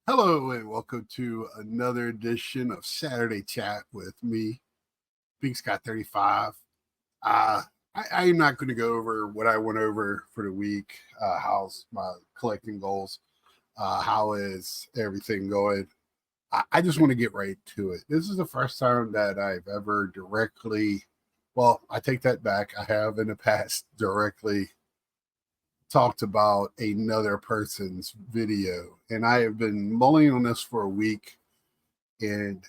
Hello and welcome to another edition of Saturday Chat with me, Big Scott 35. I am not going to go over what I went over for the week. How's my collecting goals? How is everything going? I just want to get right to it. This is the first time that I've ever directly, well, I take that back. I have in the past directly talked about another person's video, and I have been mulling on this for a week. And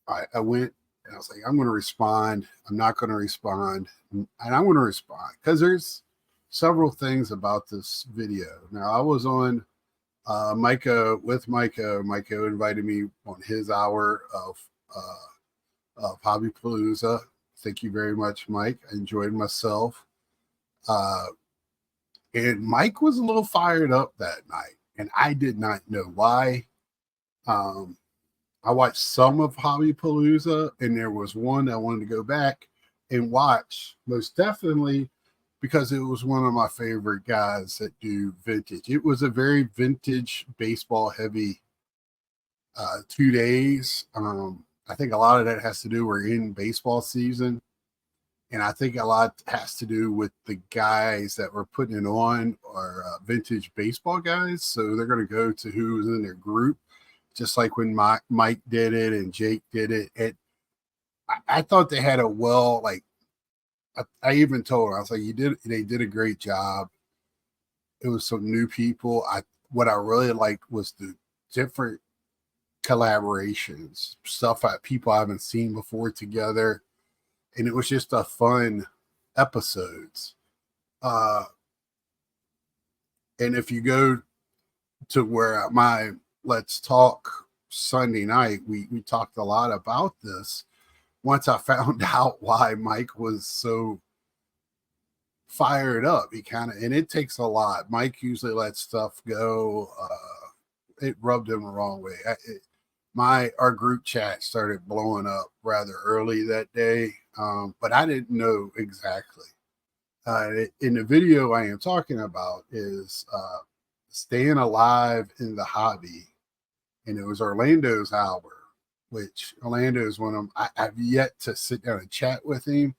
I went and I was like, I'm going to respond. I'm not going to respond, and I'm going to respond because there's several things about this video. Now, I was on Micah with Micah. Micah invited me on his hour of Hobby Palooza. Thank you very much, Mike. I enjoyed myself. Uh, and Mike was a little fired up that night, and I did not know why. Um, I watched some of Hobby Palooza, and there was one I wanted to go back and watch, most definitely, because it was one of my favorite guys that do vintage. It was a very vintage baseball heavy 2 days. I think a lot of that has to do we're in baseball season, and I think a lot has to do with the guys that were putting it on are vintage baseball guys. So they're going to go to who was in their group, just like when Mike did it and Jake did it. And I thought they had a I even told her, I was like, they did a great job. It was some new people. What I really liked was the different collaborations, people I haven't seen before together. And it was just a fun episodes. Uh, and if you go to where my Let's Talk Sunday night, we talked a lot about this. Once I found out why Mike was so fired up, and it takes a lot. Mike usually lets stuff go. It rubbed him the wrong way. Our group chat started blowing up rather early that day, but I didn't know exactly. In the video I am talking about is staying alive in the hobby, and it was Orlando's hour, which Orlando is one of them. I've yet to sit down and chat with him.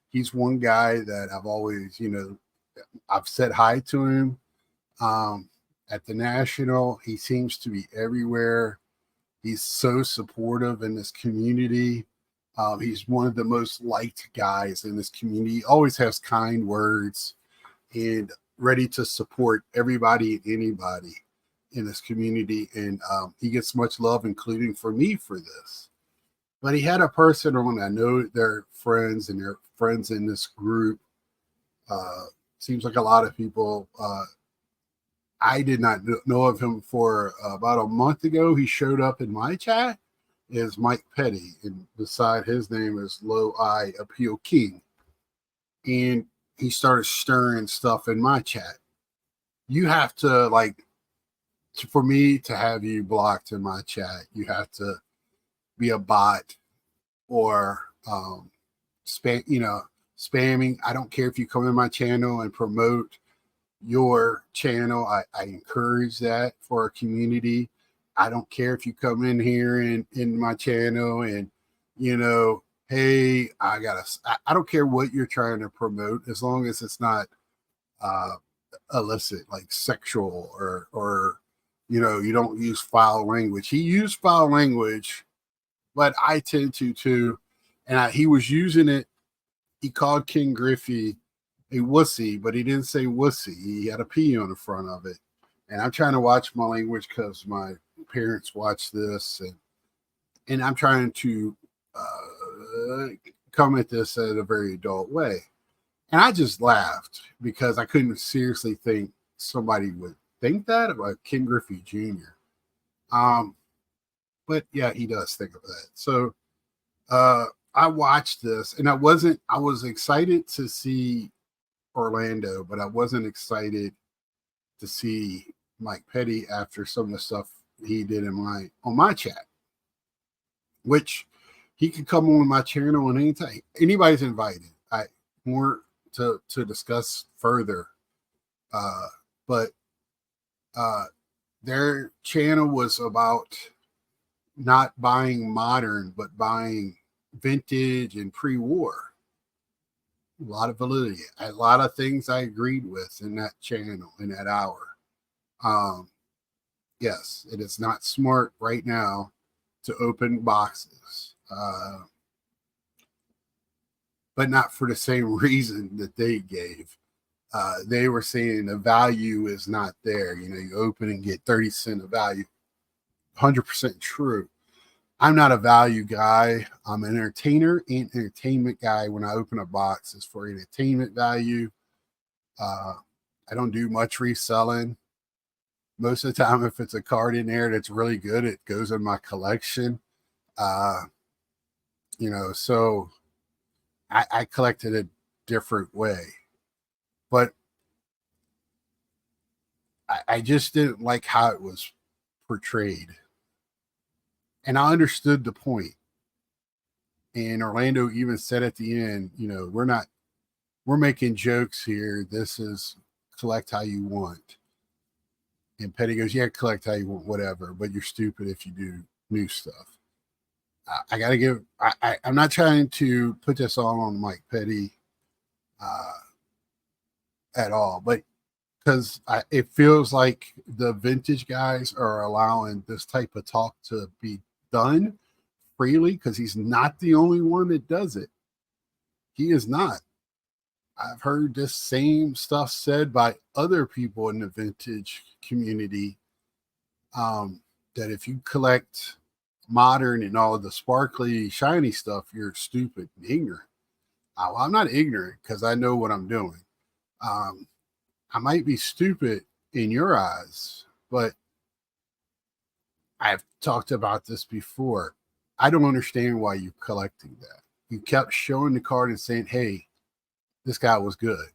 He's one guy that I've always, I've said hi to him at the National. He seems to be everywhere. He's so supportive in this community. He's one of the most liked guys in this community. He always has kind words and ready to support everybody and anybody in this community. And he gets much love, including for me for this. But he had a person on, I know they're friends and they're friends in this group. Seems like a lot of people. I did not know of him for about a month ago. He showed up in my chat as Mike Petty, and beside his name is Low I Appeal King. And he started stirring stuff in my chat. You have to, for me to have you blocked in my chat, you have to be a bot or spamming. I don't care if you come in my channel and promote your channel. I encourage that for our community. I don't care if you come in here and in my channel and hey, I don't care what you're trying to promote, as long as it's not illicit, like sexual or you don't use foul language. He used foul language, but I tend to too. And he was using it. He called King Griffey a wussy, but he didn't say wussy. He had a P on the front of it. And I'm trying to watch my language because my parents watch this, and I'm trying to come at this in a very adult way. And I just laughed because I couldn't seriously think somebody would think that about King Griffey Jr. But yeah, he does think of that. So I watched this, and I was excited to see Orlando, but I wasn't excited to see Mike Petty after some of the stuff he did on my chat, which he can come on my channel and anytime. Anybody's invited. I more to discuss further. But their channel was about not buying modern, but buying vintage and pre-war. A lot of validity, a lot of things I agreed with in that channel in that hour. Um, yes, it is not smart right now to open boxes, but not for the same reason that they gave. They were saying the value is not there. You know, you open and get 30 cents of value. 100% true. I'm not a value guy. I'm an entertainer and entertainment guy. When I open a box, it's for entertainment value. I don't do much reselling. Most of the time, if it's a card in there that's really good, it goes in my collection. Uh, you know, so I collect it a different way. But I just didn't like how it was portrayed. And I understood the point. And Orlando even said at the end, you know, we're making jokes here. This is collect how you want. And Petty goes, yeah, collect how you want, whatever, but you're stupid if you do new stuff. I got to give, I'm not trying to put this all on Mike Petty uh, at all, but because it feels like the vintage guys are allowing this type of talk to be done freely because he's not the only one that does it. He is not. I've heard this same stuff said by other people in the vintage community, that if you collect modern and all the sparkly, shiny stuff, you're stupid and ignorant. Well, I'm not ignorant because I know what I'm doing. I might be stupid in your eyes, but I've talked about this before. I don't understand why you're collecting that. You kept showing the card and saying, hey, this guy was good.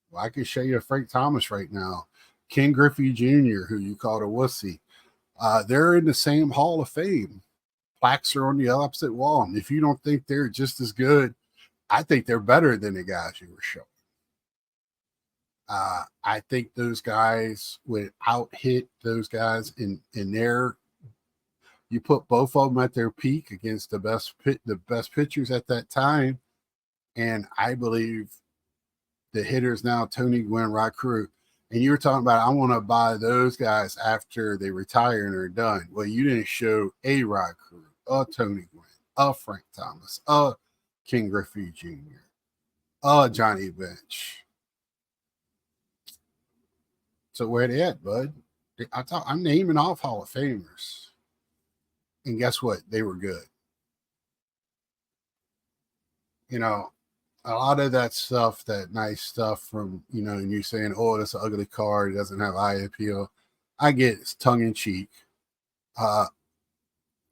Well, I can show you a Frank Thomas right now. Ken Griffey Jr., who you called a wussy. They're in the same Hall of Fame. Plaques are on the opposite wall. And if you don't think they're just as good, I think they're better than the guys you were showing. I think those guys would out hit those guys in their. You put both of them at their peak against the best pitchers at that time, and I believe the hitters now, Tony Gwynn, Rod Carew, and you were talking about I want to buy those guys after they retire and are done. Well, you didn't show a Rod Carew, a Tony Gwynn, a Frank Thomas, a King Griffey Jr., a Johnny Bench. So where they at, bud? I'm naming off Hall of Famers. And guess what? They were good. You know, a lot of that stuff, that nice stuff from, you know, and you saying, oh, that's an ugly card, it doesn't have eye appeal. I get it's tongue in cheek.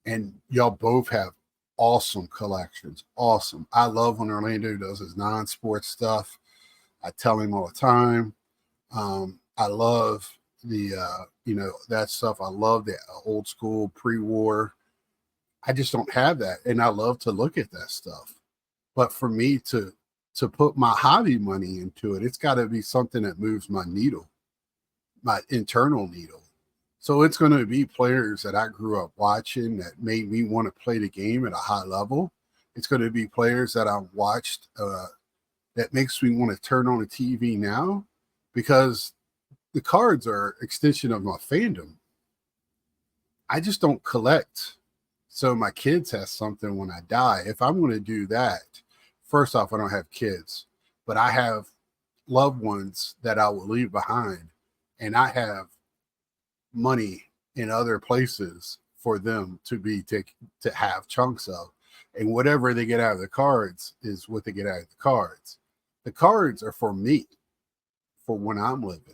And y'all both have awesome collections. Awesome. I love when Orlando does his non-sports stuff. I tell him all the time. I love the, you know, that stuff. I love the old school pre-war. I just don't have that. And I love to look at that stuff. But for me to put my hobby money into it, it's got to be something that moves my needle, my internal needle. So it's going to be players that I grew up watching that made me want to play the game at a high level. It's going to be players that I watched that makes me want to turn on the TV now, because the cards are an extension of my fandom. I just don't collect so my kids have something when I die. If I'm going to do that, first off, I don't have kids, but I have loved ones that I will leave behind, and I have money in other places for them to have chunks of. And whatever they get out of the cards is what they get out of the cards. The cards are for me, for when I'm living.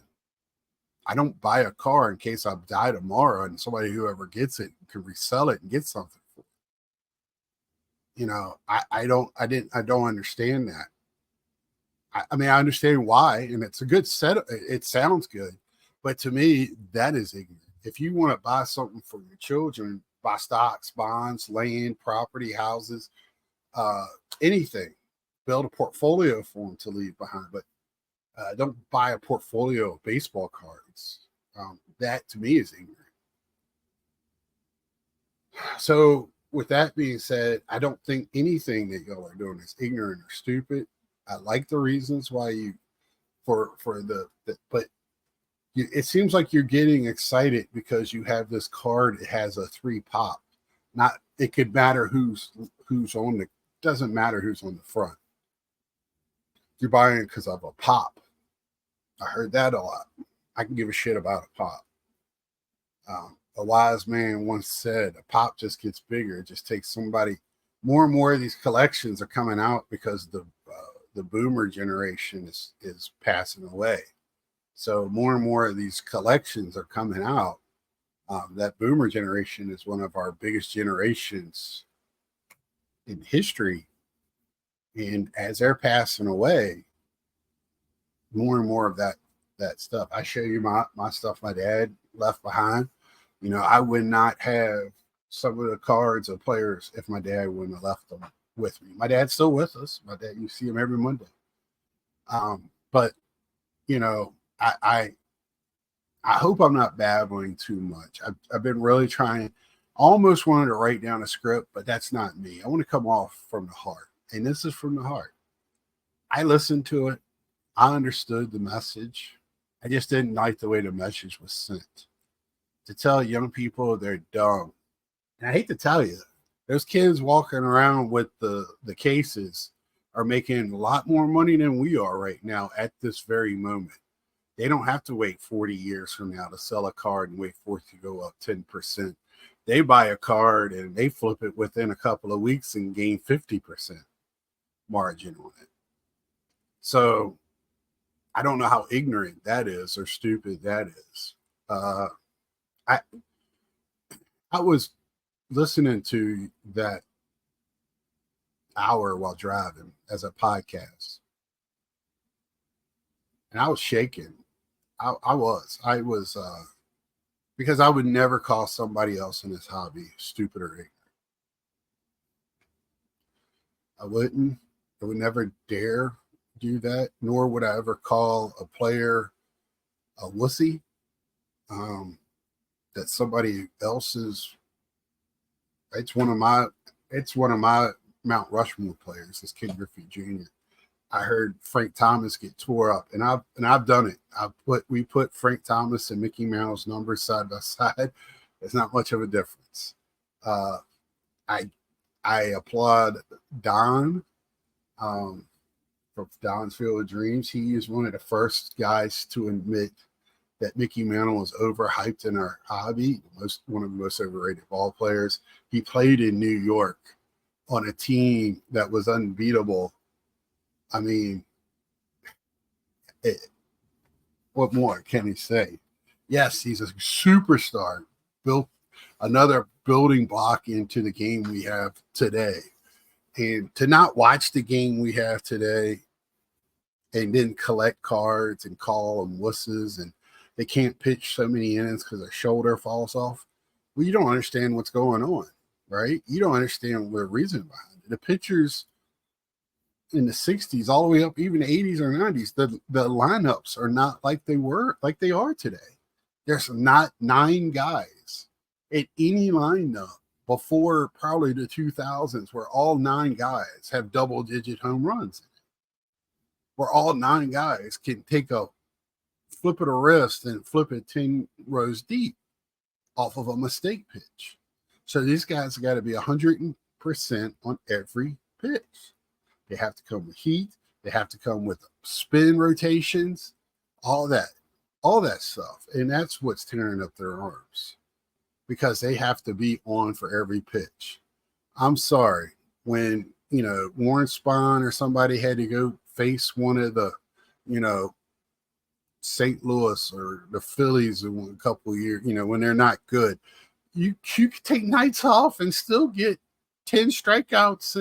I don't buy a car in case I die tomorrow and somebody whoever gets it can resell it and get something for it. You know, I don't understand that. I mean, I understand why, and it's a good set. It sounds good, but to me, that is ignorant. If you want to buy something for your children, buy stocks, bonds, land, property, houses, anything. Build a portfolio for them to leave behind, but don't buy a portfolio of baseball cards. That to me is ignorant. So with that being said, I don't think anything that y'all are doing is ignorant or stupid. I like the reasons why you for the but it seems like you're getting excited because you have this card. It has a 3 pop. Not it could matter who's on the doesn't matter who's on the front. You're buying it because of a pop. I heard that a lot. I can give a shit about a pop. A wise man once said, "A pop just gets bigger. It just takes somebody." More and more of these collections are coming out because the boomer generation is passing away. So more and more of these collections are coming out. That boomer generation is one of our biggest generations in history, and as they're passing away, more and more of that stuff. I show you my stuff my dad left behind. You know, I would not have some of the cards of players if my dad wouldn't have left them with me. My dad's still with us. My dad, you see him every Monday. But you know, I hope I'm not babbling too much. I've been really trying. Almost wanted to write down a script, but that's not me. I want to come off from the heart, and this is from the heart. I listened to it. I understood the message. I just didn't like the way the message was sent. To tell young people they're dumb. And I hate to tell you, those kids walking around with the cases are making a lot more money than we are right now at this very moment. They don't have to wait 40 years from now to sell a card and wait for it to go up 10%. They buy a card and they flip it within a couple of weeks and gain 50% margin on it. So I don't know how ignorant that is or stupid that is. I was listening to that hour while driving as a podcast, and I was shaking. I was because I would never call somebody else in this hobby stupid or ignorant. I wouldn't. I would never dare do that, nor would I ever call a player a wussy. That somebody else's. It's one of my Mount Rushmore players. This Ken Griffey Jr. I heard Frank Thomas get tore up, and I've done it. We put Frank Thomas and Mickey Mantle's numbers side by side. There's not much of a difference. I applaud Don from Don's Field of Dreams. He is one of the first guys to admit that Mickey Mantle was overhyped in our hobby. One of the most overrated ball players. He played in New York on a team that was unbeatable. I mean, what more can he say? Yes, he's a superstar. Built another building block into the game we have today. And to not watch the game we have today and then collect cards and call them wusses and they can't pitch so many innings because their shoulder falls off. Well, you don't understand what's going on, right? You don't understand the reason behind it. The pitchers in the 60s, all the way up, even the 80s or 90s, the lineups are not like they are today. There's not 9 guys at any lineup before probably the 2000s where all 9 guys have double-digit home runs. Where all 9 guys can take a flip of the wrist and flip it 10 rows deep off of a mistake pitch. So these guys got to be 100% on every pitch. They have to come with heat. They have to come with spin rotations, all that stuff. And that's what's tearing up their arms because they have to be on for every pitch. I'm sorry. When, Warren Spahn or somebody had to go face one of the, St. Louis or the Phillies in a couple of years, when they're not good, you could take nights off and still get 10 strikeouts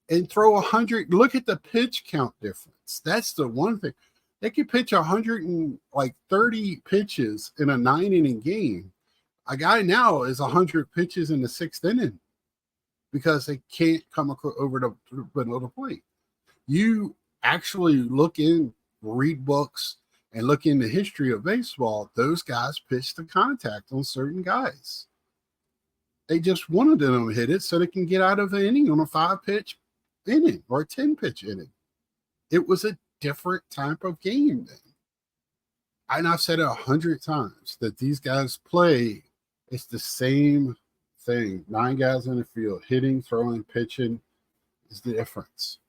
and throw 100. Look at the pitch count difference. That's the one thing. They could pitch 130 pitches in a 9-inning game. A guy now is 100 pitches in the 6th inning because they can't come over the middle of the plate. You actually read books, And look in the history of baseball, those guys pitched the contact on certain guys. They just wanted them to hit it so they can get out of an inning on a 5-pitch inning or a 10-pitch inning. It was a different type of game then. And I've said it 100 times that these guys play, it's the same thing. 9 guys in the field, hitting, throwing, pitching is the difference.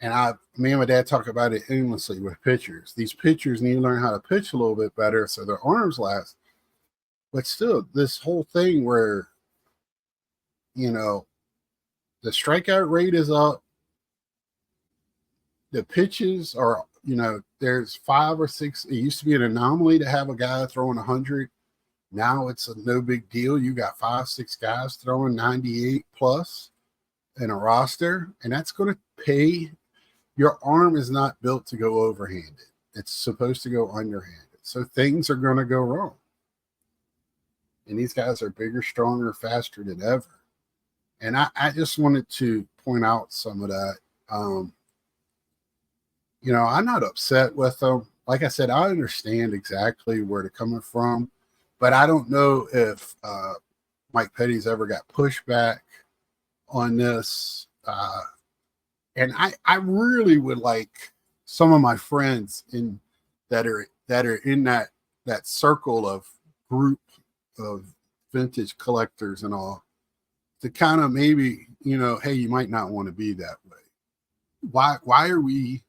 And me and my dad talk about it endlessly with pitchers. These pitchers need to learn how to pitch a little bit better so their arms last. But still, this whole thing where, the strikeout rate is up. The pitches are, there's 5 or 6. It used to be an anomaly to have a guy throwing 100. Now it's a no big deal. You got 5, 6 guys throwing 98 plus in a roster, and that's going to pay. Your arm is not built to go overhanded. It's supposed to go underhanded. So things are going to go wrong. And these guys are bigger, stronger, faster than ever. And I just wanted to point out some of that. I'm not upset with them. Like I said, I understand exactly where they're coming from, but I don't know if Mike Petty's ever got pushback on this. And I really would like some of my friends that are in that circle of group of vintage collectors and all to kind of maybe, hey, you might not want to be that way. Why are we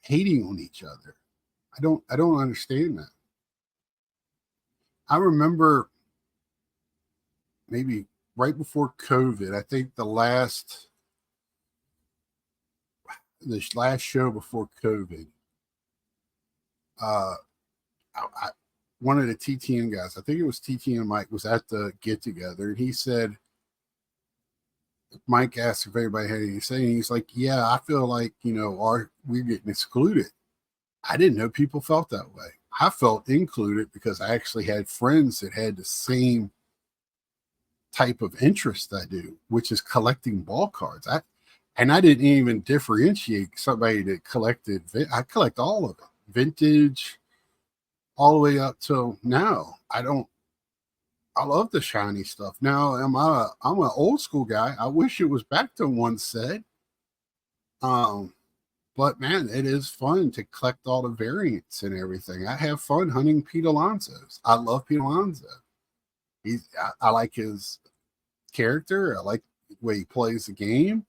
hating on each other? I don't understand that. I remember maybe right before COVID, I think the last show before COVID, one of the TTN guys, I think it was TTN Mike, was at the get together, and he said, Mike asked if everybody had anything to say, and he's like, yeah, I feel like, we're getting excluded. I didn't know people felt that way. I felt included because I actually had friends that had the same type of interest I do, which is collecting ball cards. I didn't even differentiate somebody that collected. I collect all of it, vintage, all the way up till now. I love the shiny stuff. Now, I'm an old school guy. I wish it was back to one set. But man, it is fun to collect all the variants and everything. I have fun hunting Pete Alonso's. I love Pete Alonso. I like his character. I like the way he plays the game.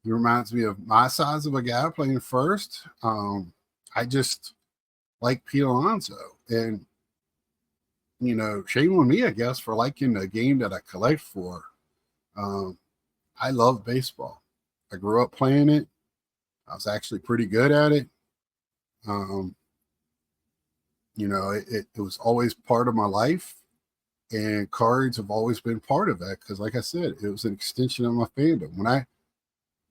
He reminds me of my size of a guy playing first. I just like Pete Alonso. And, shame on me, I guess, for liking the game that I collect for. I love baseball. I grew up playing it. I was actually pretty good at it. It was always part of my life. And cards have always been part of that because, like I said, it was an extension of my fandom.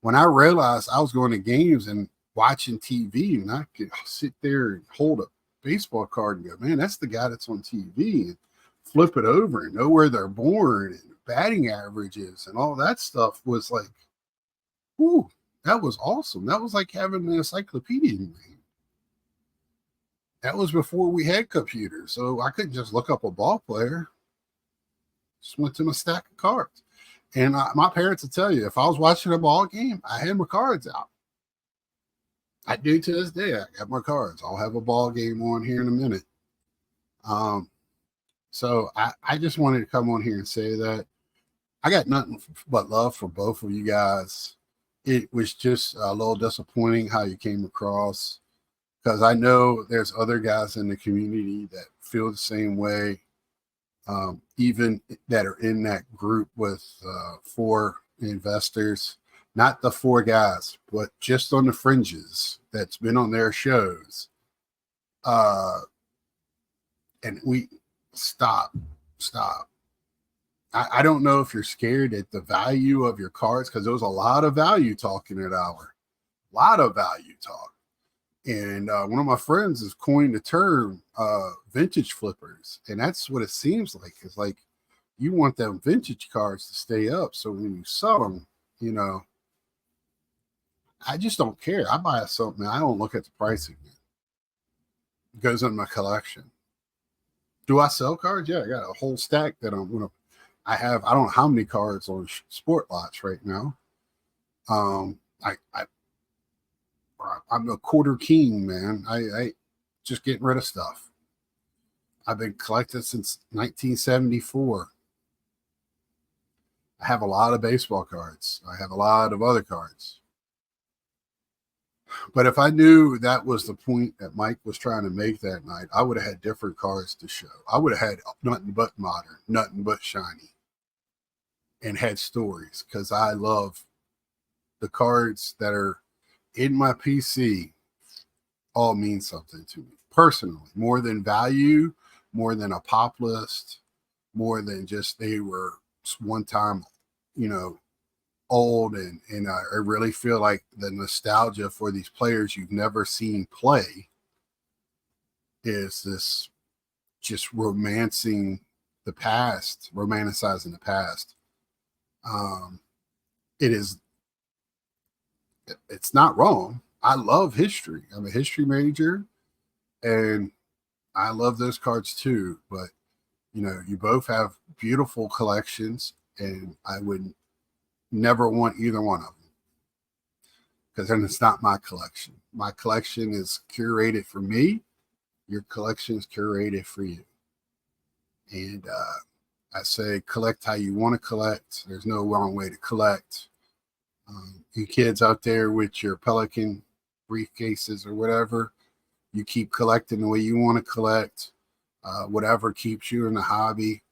When I realized I was going to games and watching TV, and I could sit there and hold a baseball card and go, man, that's the guy that's on TV, and flip it over and know where they're born and batting averages and all that stuff was like, whoo, that was awesome. That was like having an encyclopedia in me. That was before we had computers, so I couldn't just look up a ball player. Just went to my stack of cards. And my parents would tell you, if I was watching a ball game, I had my cards out. I do to this day. I got my cards. I'll have a ball game on here in a minute. So I just wanted to come on here and say that I got nothing but love for both of you guys. It was just a little disappointing how you came across, because I know there's other guys in the community that feel the same way. Even that are in that group with 4 investors, not the 4 guys, but just on the fringes that's been on their shows. And we stop. I don't know if you're scared at the value of your cards, because there was a lot of value talk in that hour. A lot of value talk. And one of my friends has coined the term vintage flippers. And that's what it seems like. It's like you want them vintage cards to stay up. So when you sell them, I just don't care. I buy something. I don't look at the price again. goes in my collection. Do I sell cards? Yeah, I got a whole stack that I'm gonna. I have. I don't know how many cards on Sport Lots right now. I I'm a quarter king, man. I just getting rid of stuff. I've been collecting since 1974. I have a lot of baseball cards. I have a lot of other cards. But if I knew that was the point that Mike was trying to make that night, I would have had different cards to show. I would have had nothing but modern, nothing but shiny, and had stories, because I love the cards that are in my PC all mean something to me personally, more than value, more than a pop list, more than just they were one time, you know, old. And I really feel like the nostalgia for these players you've never seen play is this just romancing the past, romanticizing the past. It is, it's not wrong. I love history. I'm a history major, and I love those cards too. But you know, you both have beautiful collections, and I would never want either one of them, because then it's not my collection. My collection is curated for me. Your collection is curated for you. And I say collect how you want to collect. There's no wrong way to collect. You kids out there with your Pelican briefcases or whatever, you keep collecting the way you want to collect. Whatever keeps you in the hobby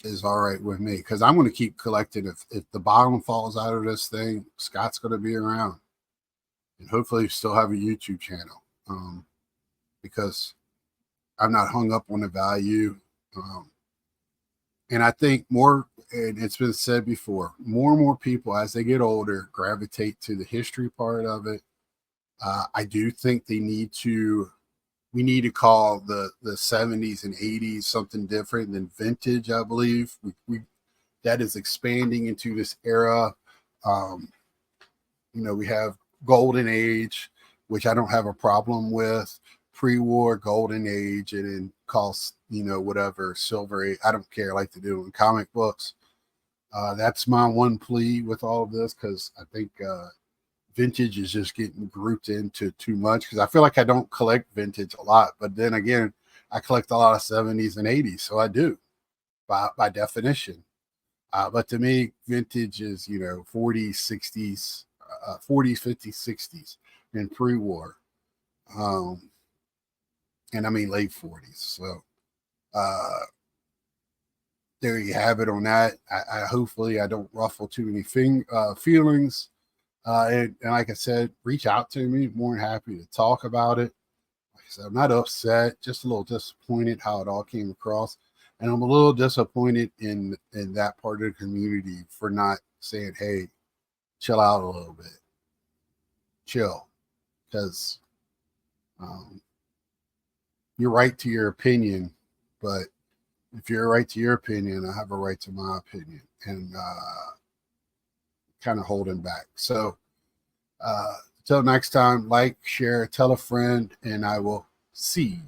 is all right with me, because I'm going to keep collecting. If the bottom falls out of this thing, Scott's going to be around, and hopefully still have a YouTube channel, because I'm not hung up on the value. And I think more, and it's been said before, more and more people as they get older gravitate to the history part of it. I do think we need to call the 70s and 80s something different than vintage. I believe that is expanding into this era. We have golden age, which I don't have a problem with. Pre-war, golden age, and then cost, whatever, silver age. I don't care. I like to do in comic books. That's my one plea with all of this, because I think vintage is just getting grouped into too much, because I feel like I don't collect vintage a lot. But then again, I collect a lot of 70s and 80s, so I do by definition. But to me, vintage is, 40s, 60s, 40s, 50s, 60s, and pre-war. And I mean late 40s. So there you have it on that. I hopefully I don't ruffle too many feelings. And like I said, reach out to me. More than happy to talk about it. Like I said, I'm not upset, just a little disappointed how it all came across. And I'm a little disappointed in that part of the community for not saying, hey, chill out a little bit. Chill. Because you're right to your opinion, but if you're right to your opinion, I have a right to my opinion, and kind of holding back. So until next time, like, share, tell a friend, and I will see you